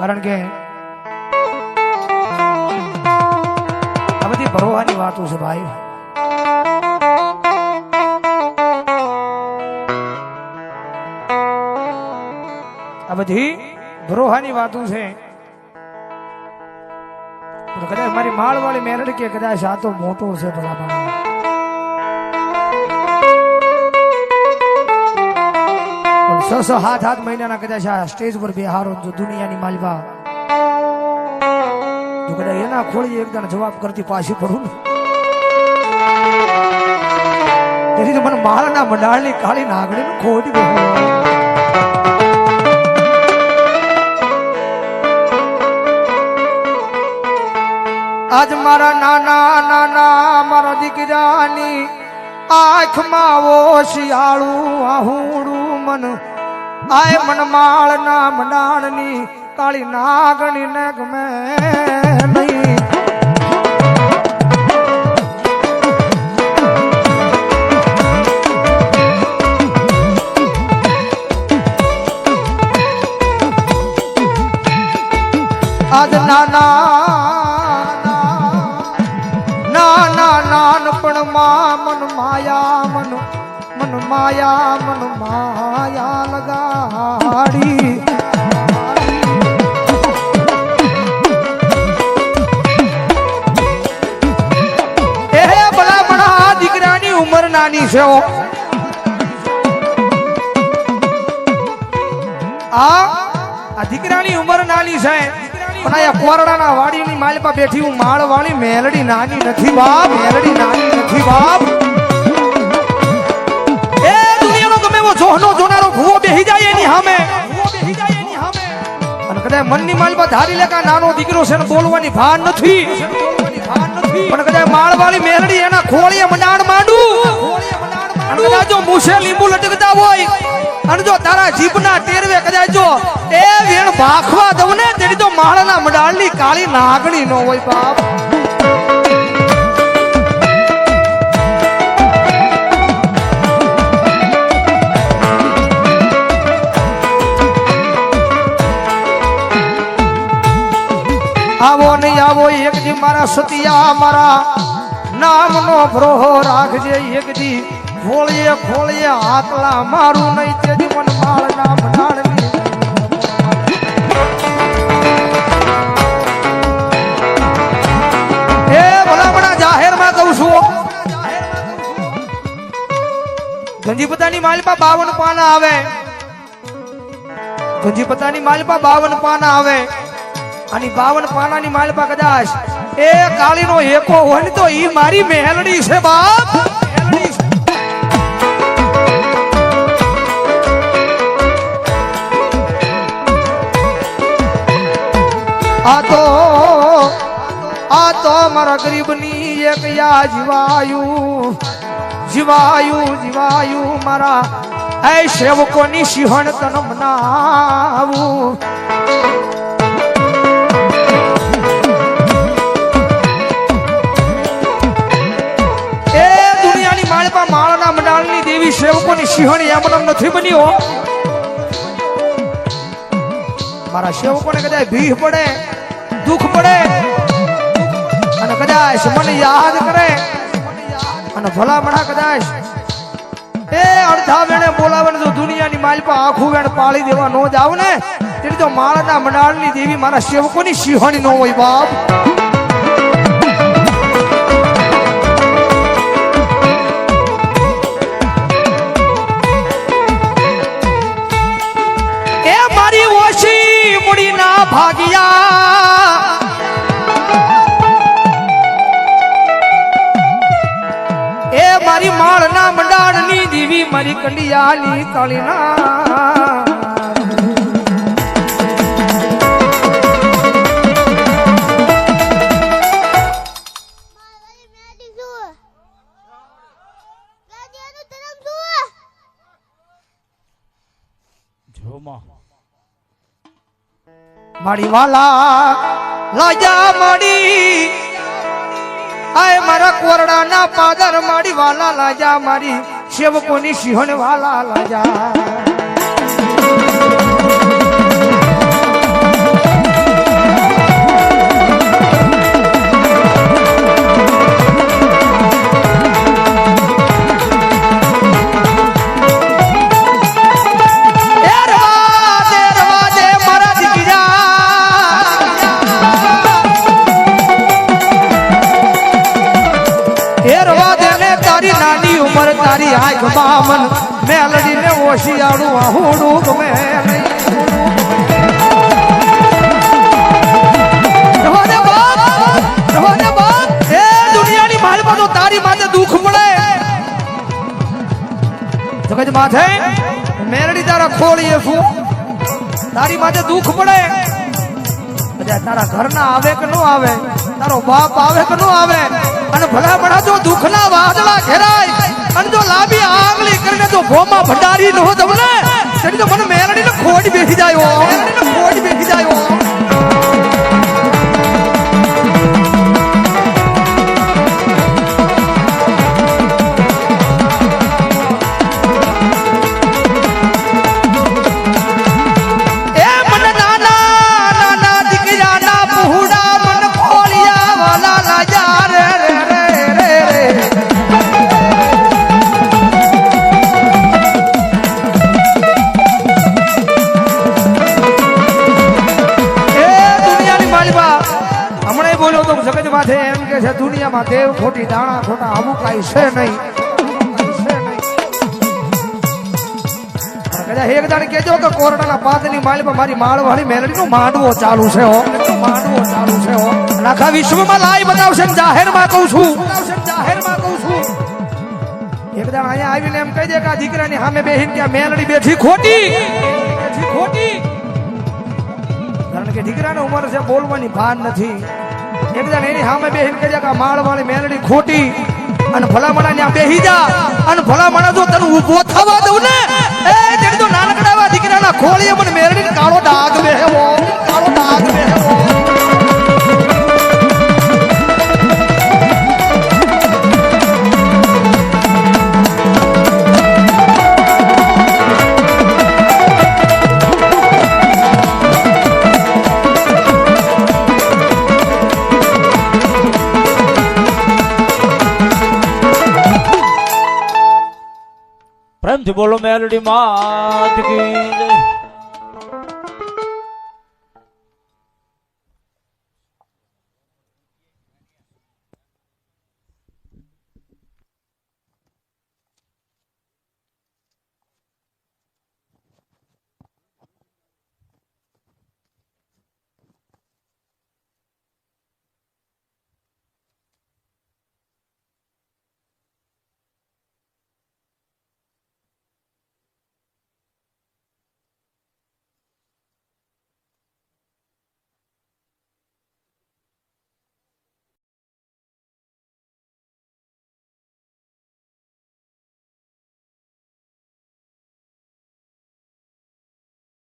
કારણ કે આ બધી ભરોવાની વાતો છે ભાઈ. આ બધી ભરોવાની વાતો છે. કદાચ મારી માળ વાળી મેરડ કે કદાચ આ તો મોટો છે ભલા માણસ. પણ 6-7 મહિનાના કદાચ આ સ્ટેજ પર બેહારો જો દુનિયાની માલવા તો કદાચ એના ખોળી એકદમ જવાબ કરતી પાછી પડું ને તેથી તો મને માળના મંડાળની કાળી નાગડી નું ખોટી બેહારો. આજ મારા નાના નાના મારા દીકરાની આંખમાં ઓશિયાળું આહુડું મન આય મન માળના મંડાણની કાળી નાગણી ને ગમે નહીં. આજ નાના નાનપણમાં મન માયા લગાડી એ ભલા ભણા દીકરાની ઉંમર નાની છે. આ દીકરાની ઉંમર નાની છે પણ આ કોરડાના વાડીની માલપા બેઠી હું માળ વાળી મેલડી નાની નથી બાપ, મેલડી નાની નથી બાપ. એ દુનિયાનો ગમે એવો જોહનો જોનારો ભૂવો બેહી જાય એની સામે અને કદાચ મનની માલપા ધારી લેકા નાનો દીકરો છે ને બોલવાની ભાન નથી પણ કદાચ માળ વાળી મેલડી એના ખોળીએ મંડાણ માંડું અને કદાચ જો મૂછે લીંબુ લટકતા હોય અને જો તારા જીભના ટેરવે કદાચ જો એ વેણ ભાખવા દઉં ને તેની તો માળના મંડાળની કાળી નાગણી નો હોય બાપ. આવો નહીં આવો એક દી મારા સતિયા મારા નામનો ભરોહો રાખજે. એક દી ખોળીએ ખોળીએ આકલા મારું નહીં તેજી મન માળના મંડાળની એ ભલામણા જાહેરમાં કહું છું. ગંજીપતાની માલપા 52 પાના આવે. ગંજીપતાની માલપા 52 પાના આવે અને 52 પાનાની માલપા કદાચ એ કાળીનો એકો હોય ને તો ઈ મારી મેલડી છે બાપ. આ તો મારા ગરીબની એક યા જીવાયું મારા એ સેવકોની સિંહણ તન મનાવું. એ દુનિયાની માળપા માળના મંડાળની દેવી સેવકોની સિંહણ એમ નથી બન્યો. મારા સેવકોને કદાચ ભીખ પડે દુઃખ પડે અને કદાચ મને યાદ કરે અને ભલામણા કદાચ એ અડધા વેણે બોલાવે ને જો દુનિયાની માલપા આખું વેણ પાળી દેવા નો જાવ ને તેની તો માળના મંડાળની દેવી મારા સેવકોની સિંહણી નો હોય બાપ. એ મારી ઓછી મુડી ના ભાગ્યા એ મારી માળના મંડાળની દેવી મારી કંડિયાની કાળીના મારી વાલા લાજા માડી આય મારા કોરડાના પાદર માડી વાલા લાજા મારી સેવકોની સિંહણ વાલા લાજા મન મેલડીને ઓશિયાળું આહુડું ગમે નહીં. એ દુનિયાની માલમાં તો તારી માથે દુઃખ પડે જગત માથે મેલડી તારા ખોળીએ છું તારી માથે દુઃખ પડે તારા ઘરના આવે કે ન આવે તારો બાપ આવે કે ન આવે અને ભલા ભલા જો દુઃખના વાદળા ઘેરાય અને જો લાંબી આંગળી કરીને જો ભોમાં ભંડારી ન હોત મને તેની તો મને મેલડીને ખોટ બેસી જાય ખોટ બેસી જાય. એમ કે છે દુનિયામાં દેવ ખોટી દાણા ખોટા આવું કઈ છે નહીં. એક દાડે કેજો કે કોરડાના પાદની માળમાં મારી માળવાળી મેલડીનો માંડવો ચાલુ છે માંડવો ચાલુ છે આખા વિશ્વમાં લાઈ બતાવશે જાહેરમાં કહું છું એક દાડે અહીંયા આવીને એમ કહી દે કે આ દીકરાની સામે બેહીને કે મેલડી બેઠી ખોટી કારણ કે દીકરાની ઉંમર છે બોલવાની ભાન નથી. એકદમ એની સામે બેહીને કહે કે માળવાળી મેલડી ખોટી અને ભલામણા ત્યાં બેહી જા અને ભલામણા જો તને ઊભો થવા દઉં ને એ તેની તો નાનકડાવા દીકરાના ખોળીએ મને મેલડીને કાળો ડાઘ બેહેવો કાળો ડાઘ બેહેવો. પ્રેમથી બોલો મેલડી માત કી જય.